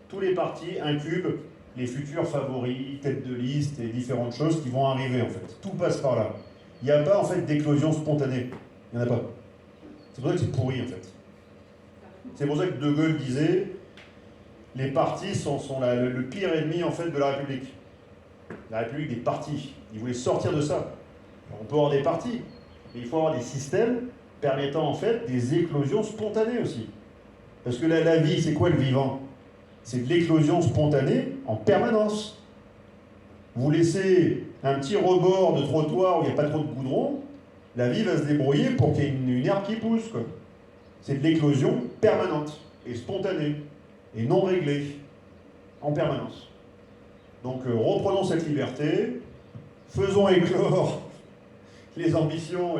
Speaker 1: Tous les partis incubent les futurs favoris, têtes de liste et différentes choses qui vont arriver en fait. Tout passe par là. Il n'y a pas en fait d'éclosion spontanée. Il n'y en a pas. C'est pour ça que c'est pourri en fait. C'est pour ça que De Gaulle disait les partis sont le pire ennemi en fait de la République. La République des partis. Il voulait sortir de ça. Alors, on peut avoir des partis, mais il faut avoir des systèmes permettant en fait des éclosions spontanées aussi. Parce que la vie, c'est quoi le vivant? C'est de l'éclosion spontanée en permanence. Vous laissez un petit rebord de trottoir où il n'y a pas trop de goudron, la vie va se débrouiller pour qu'il y ait une herbe qui pousse, quoi. C'est de l'éclosion permanente et spontanée et non réglée en permanence. Donc reprenons cette liberté, faisons éclore les ambitions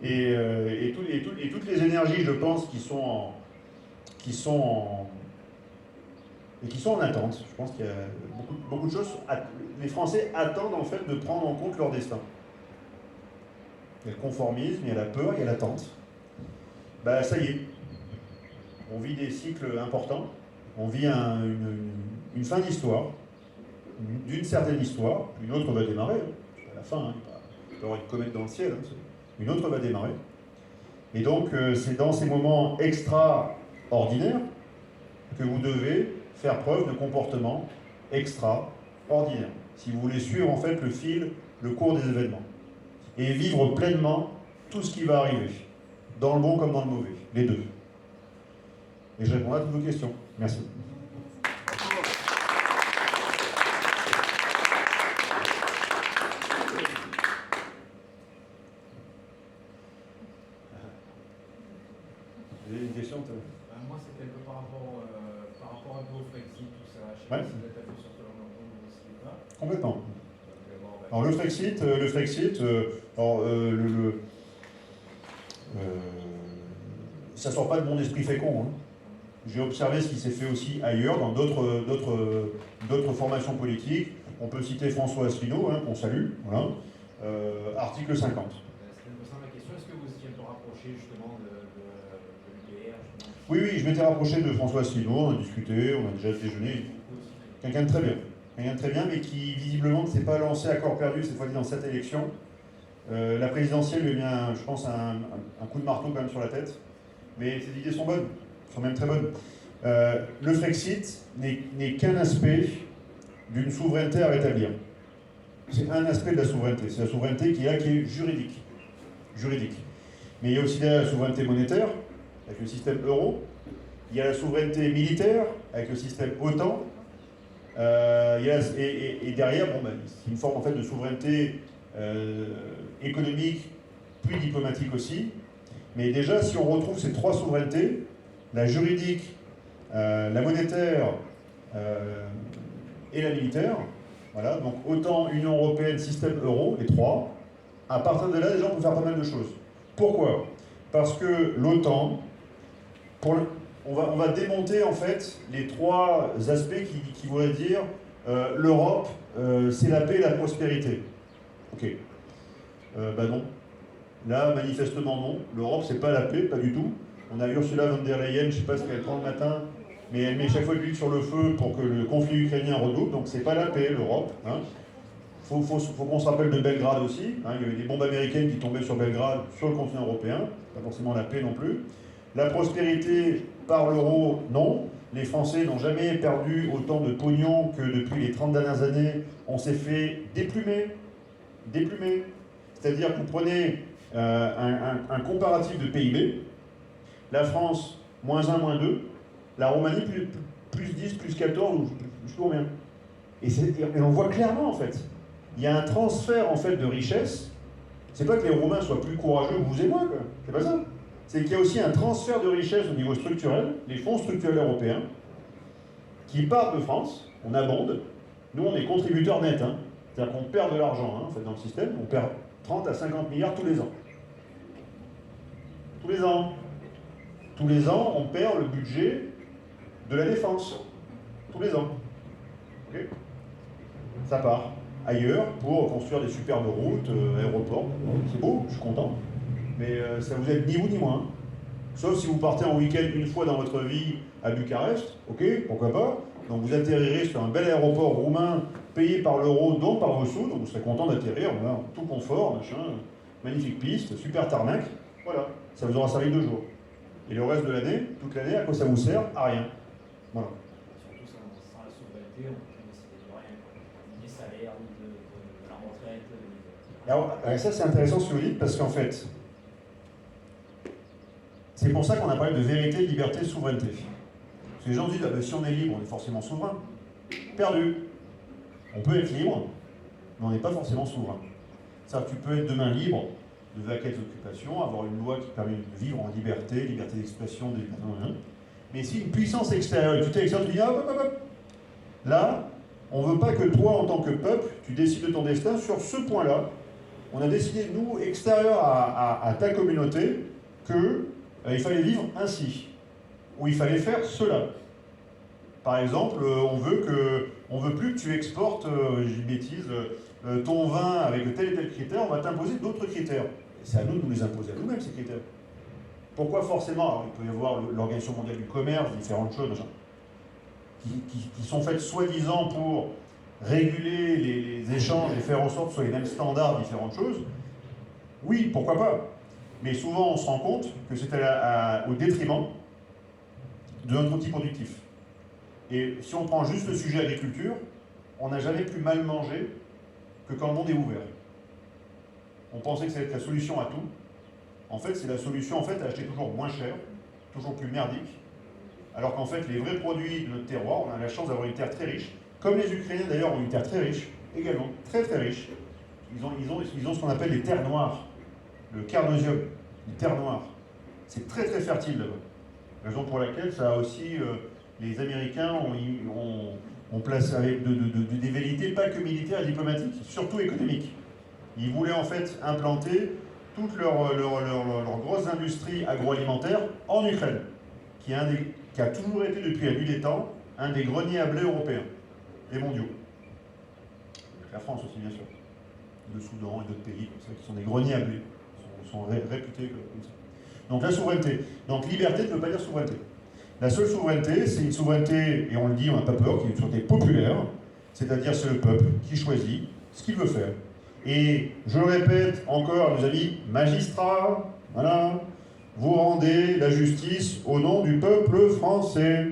Speaker 1: et toutes les énergies, je pense, qui sont en attente. Je pense qu'il y a beaucoup de choses. Les Français attendent en fait de prendre en compte leur destin. Il y a le conformisme, il y a la peur, il y a l'attente. Ben ça y est. On vit des cycles importants. On vit une fin d'histoire, d'une certaine histoire. Une autre va démarrer. C'est pas la fin. Hein. Il peut y avoir une comète dans le ciel. Hein. Une autre va démarrer. Et donc c'est dans ces moments extraordinaires que vous devez faire preuve de comportement extraordinaire, si vous voulez suivre en fait le cours des événements, et vivre pleinement tout ce qui va arriver, dans le bon comme dans le mauvais, les deux. Et je répondrai à toutes vos questions. Merci. Vous avez une question
Speaker 4: Moi, c'était un peu par rapport un peu au Frexit, tout ça. Je sais
Speaker 1: Ouais.
Speaker 4: pas si vous êtes appuyé sur ce genre de aussi ou pas.
Speaker 1: Complètement.
Speaker 4: Donc,
Speaker 1: Alors le Frexit, ça sort pas de mon esprit fécond. Hein. J'ai observé ce qui s'est fait aussi ailleurs, dans d'autres formations politiques. On peut citer François Asselineau, hein, qu'on salue, voilà. Article 50.
Speaker 4: C'était un peu ça ma question. Est-ce que vous étiez un peu rapproché justement de l'UPR
Speaker 1: Oui, je m'étais rapproché de François Asselineau, on a discuté, on a déjà déjeuné. Quelqu'un de très bien. Quelqu'un de très bien, mais qui visiblement ne s'est pas lancé à corps perdu cette fois-ci dans cette élection. La présidentielle lui a mis, je pense, un coup de marteau quand même sur la tête. Mais ses idées sont bonnes, sont même très bonnes. Le Frexit n'est qu'un aspect d'une souveraineté à rétablir. C'est un aspect de la souveraineté. C'est la souveraineté qui est juridique. Mais il y a aussi la souveraineté monétaire, avec le système euro. Il y a la souveraineté militaire, avec le système OTAN. Et derrière, c'est une forme en fait de souveraineté économique, puis diplomatique aussi. Mais déjà, si on retrouve ces trois souverainetés, la juridique, la monétaire et la militaire, voilà, donc OTAN, Union européenne, système euro, les trois, à partir de là, déjà, on peut faire pas mal de choses. Pourquoi? Parce que l'OTAN, on va démonter en fait les trois aspects qui voudraient dire l'Europe, c'est la paix et la prospérité. Ok. Non. Là, manifestement non. L'Europe, c'est pas la paix, pas du tout. On a Ursula von der Leyen, je ne sais pas ce qu'elle prend le matin, mais elle met chaque fois de l'huile sur le feu pour que le conflit ukrainien redouble. Donc c'est pas la paix, l'Europe. Hein. Faut qu'on se rappelle de Belgrade aussi. Hein. Il y avait des bombes américaines qui tombaient sur Belgrade, sur le continent européen. Pas forcément la paix non plus. La prospérité par l'euro, non. Les Français n'ont jamais perdu autant de pognon que depuis les 30 dernières années. On s'est fait déplumer. C'est-à-dire que vous prenez un comparatif de PIB. La France, moins 1, moins 2. La Roumanie, plus 10, plus 14, ou je sais pas combien. Et on voit clairement, en fait, il y a un transfert, en fait, de richesse. C'est pas que les Roumains soient plus courageux que vous et moi, quoi. C'est pas ça. C'est qu'il y a aussi un transfert de richesse au niveau structurel, les fonds structurels européens, qui partent de France, on abonde. Nous, on est contributeurs nets. Hein. C'est-à-dire qu'on perd de l'argent, hein, en fait, dans le système. On perd 30 à 50 milliards tous les ans. Tous les ans, on perd le budget de la défense. Tous les ans. Okay. Ça part ailleurs pour construire des superbes routes, aéroports. C'est beau, je suis content. Mais ça vous aide ni vous ni moi. Hein. Sauf si vous partez en week-end une fois dans votre vie à Bucarest, ok, pourquoi pas. Donc vous atterrirez sur un bel aéroport roumain payé par l'euro, donc par vos sous, donc vous serez content d'atterrir, voilà, tout confort, machin, magnifique piste, super tarmac, voilà, ça vous aura servi 2 jours. Et le reste de l'année, toute l'année, à quoi ça vous sert? À rien. Voilà.
Speaker 4: Surtout sans la souveraineté, on peut décider de rien, ni des salaires, ni de la retraite.
Speaker 1: Alors, ça c'est intéressant ce que vous dites, parce qu'en fait, c'est pour ça qu'on a parlé de vérité, liberté, souveraineté. Parce que les gens disent, si on est libre, on est forcément souverain. Perdu. On peut être libre, mais on n'est pas forcément souverain. C'est-à-dire que tu peux être demain libre de vaquer tes occupations, avoir une loi qui permet de vivre en liberté d'expression, mais si une puissance extérieure, une tutelle extérieure, tu dis, hop. Là, on ne veut pas que toi, en tant que peuple, tu décides de ton destin sur ce point-là. On a décidé, nous, extérieurs à ta communauté, qu'il fallait vivre ainsi, ou il fallait faire cela. Par exemple, on veut plus que tu exportes, j'ai une bêtise, ton vin avec tel et tel critère, on va t'imposer d'autres critères. Et c'est à nous de nous les imposer à nous-mêmes, ces critères. Pourquoi forcément? Alors, il peut y avoir l'Organisation mondiale du commerce, différentes choses, qui sont faites soi-disant pour réguler les échanges et faire en sorte que ce soit les mêmes standards, différentes choses. Oui, pourquoi pas? Mais souvent, on se rend compte que c'est au détriment de notre outil productif. Et si on prend juste le sujet agriculture, on n'a jamais plus mal mangé que quand le monde est ouvert. On pensait que ça allait être la solution à tout. En fait, c'est la solution à acheter toujours moins cher, toujours plus merdique, alors qu'en fait, les vrais produits de notre terroir, on a la chance d'avoir une terre très riche, comme les Ukrainiens d'ailleurs ont une terre très riche, également, très très riche. Ils ont ce qu'on appelle les terres noires, le carnosium, les terres noires. C'est très très fertile là-bas. Raison pour laquelle ça a aussi, les Américains ont placé avec des velléités pas que militaires et diplomatiques, surtout économiques. Ils voulaient en fait implanter toute leur grosse industrie agroalimentaire en Ukraine, qui a toujours été depuis la nuit des temps un des greniers à blé européens et mondiaux. La France aussi, bien sûr. Le Soudan et d'autres pays comme ça, qui sont des greniers à blé, sont réputés comme ça. Donc la souveraineté. Donc liberté ne veut pas dire souveraineté. La seule souveraineté, c'est une souveraineté, et on le dit, on n'a pas peur, qui est une souveraineté populaire, c'est-à-dire c'est le peuple qui choisit ce qu'il veut faire. Et je le répète encore à nos amis magistrats, voilà, vous rendez la justice au nom du peuple français.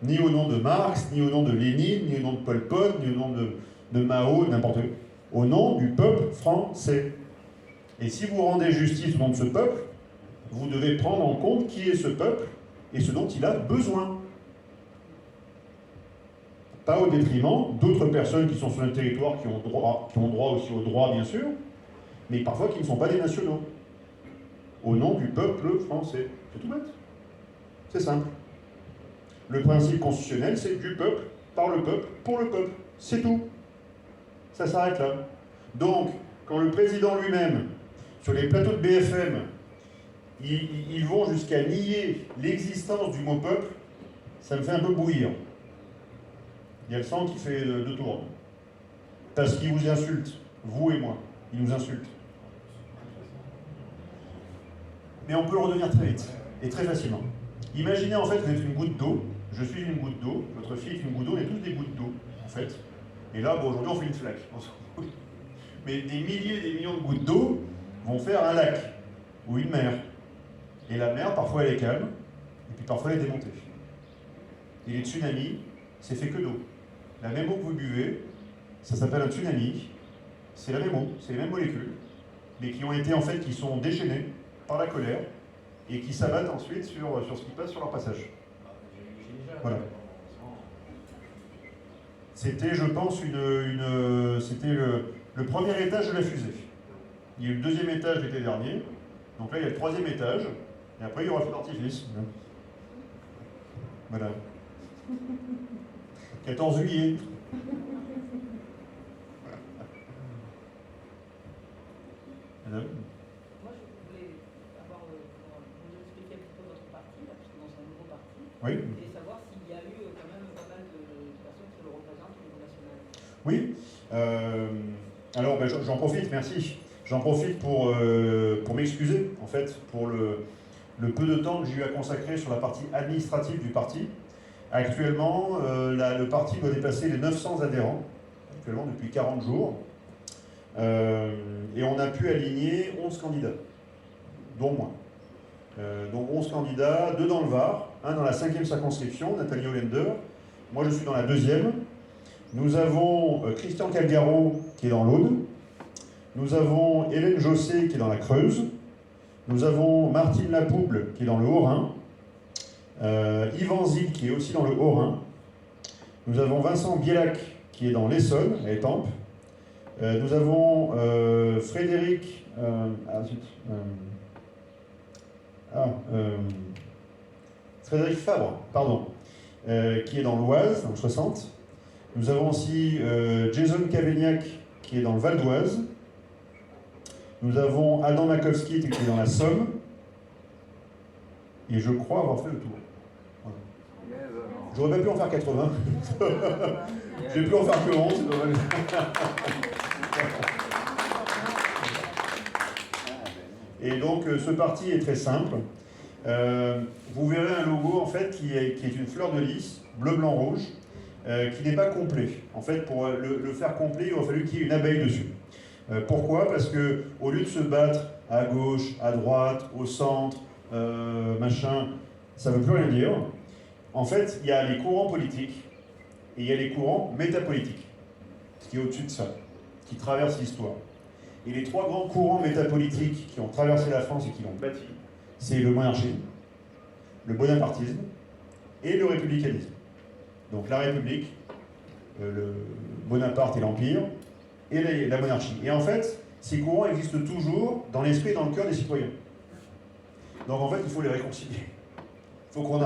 Speaker 1: Ni au nom de Marx, ni au nom de Lénine, ni au nom de Pol Pot, ni au nom de Mao, n'importe quoi. Au nom du peuple français. Et si vous rendez justice au nom de ce peuple, vous devez prendre en compte qui est ce peuple et ce dont il a besoin. Pas au détriment d'autres personnes qui sont sur le territoire, qui ont droit aussi au droit, bien sûr, mais parfois qui ne sont pas des nationaux. Au nom du peuple français. C'est tout bête. C'est simple. Le principe constitutionnel, c'est du peuple, par le peuple, pour le peuple. C'est tout. Ça s'arrête là. Donc, quand le président lui-même, sur les plateaux de BFM, ils vont jusqu'à nier l'existence du mot peuple, ça me fait un peu bouillir. Il y a le sang qui fait deux tours. Parce qu'ils vous insultent, vous et moi. Ils nous insultent. Mais on peut le redevenir très vite, et très facilement. Imaginez en fait que vous êtes une goutte d'eau, je suis une goutte d'eau, votre fille est une goutte d'eau, on est tous des gouttes d'eau, en fait. Et là, bon, aujourd'hui, on fait une flaque. Mais des milliers et des millions de gouttes d'eau vont faire un lac, ou une mer. Et la mer, parfois, elle est calme, et puis parfois, elle est démontée. Et les tsunamis, c'est fait que d'eau. La même eau que vous buvez, ça s'appelle un tsunami, c'est la même eau, c'est les mêmes molécules, mais qui ont été, en fait, qui sont déchaînées par la colère, et qui s'abattent ensuite sur ce qui passe sur leur passage. Voilà. C'était, je pense, c'était le premier étage de la fusée. Il y a eu le deuxième étage l'été dernier, donc là il y a le troisième étage, et après il y aura le feu d'artifice. Voilà. 14 juillet. Madame ?
Speaker 5: Moi, je voulais avoir, vous expliquer un petit peu votre parti, là, puisque c'est un nouveau parti,
Speaker 1: Oui.
Speaker 5: et savoir s'il y a eu quand même pas mal de personnes qui le représentent au niveau national.
Speaker 1: Oui. Alors, ben, j'en profite, merci. J'en profite pour m'excuser, en fait, pour le peu de temps que j'ai eu à consacrer sur la partie administrative du parti. Actuellement, le parti doit dépasser les 900 adhérents, actuellement depuis 40 jours. Et on a pu aligner 11 candidats, dont moi. Donc 11 candidats, 2 dans le Var, un dans la 5e circonscription, Nathalie Hollander. Moi, je suis dans la 2e. Nous avons Christian Calgaro, qui est dans l'Aude. Nous avons Hélène Jossé, qui est dans la Creuse. Nous avons Martine Lapouble, qui est dans le Haut-Rhin. Yvan Zil, qui est aussi dans le Haut-Rhin. Nous avons Vincent Bielac, qui est dans l'Essonne, à Étampes. Nous avons Frédéric... Frédéric Fabre, pardon, qui est dans l'Oise, dans le 60. Nous avons aussi Jason Cavignac, qui est dans le Val d'Oise. Nous avons Adam Makowski, qui est dans la Somme. Et je crois avoir fait le tour. Voilà. J'aurais pas pu en faire 80. J'ai pu en faire que 11. Et donc, ce parti est très simple. Vous verrez un logo, en fait, qui est une fleur de lys, bleu, blanc, rouge, qui n'est pas complet. En fait, pour le faire complet, il aurait fallu qu'il y ait une abeille dessus. Pourquoi ? Parce que au lieu de se battre à gauche, à droite, au centre, machin, ça ne veut plus rien dire. En fait, il y a les courants politiques et il y a les courants métapolitiques, ce qui est au-dessus de ça, qui traversent l'histoire. Et les 3 grands courants métapolitiques qui ont traversé la France et qui l'ont bâti, c'est le monarchisme, le bonapartisme et le républicanisme. Donc la République, le Bonaparte et l'Empire, et la monarchie. Et en fait, ces courants existent toujours dans l'esprit et dans le cœur des citoyens. Donc en fait, il faut les réconcilier. faut qu'on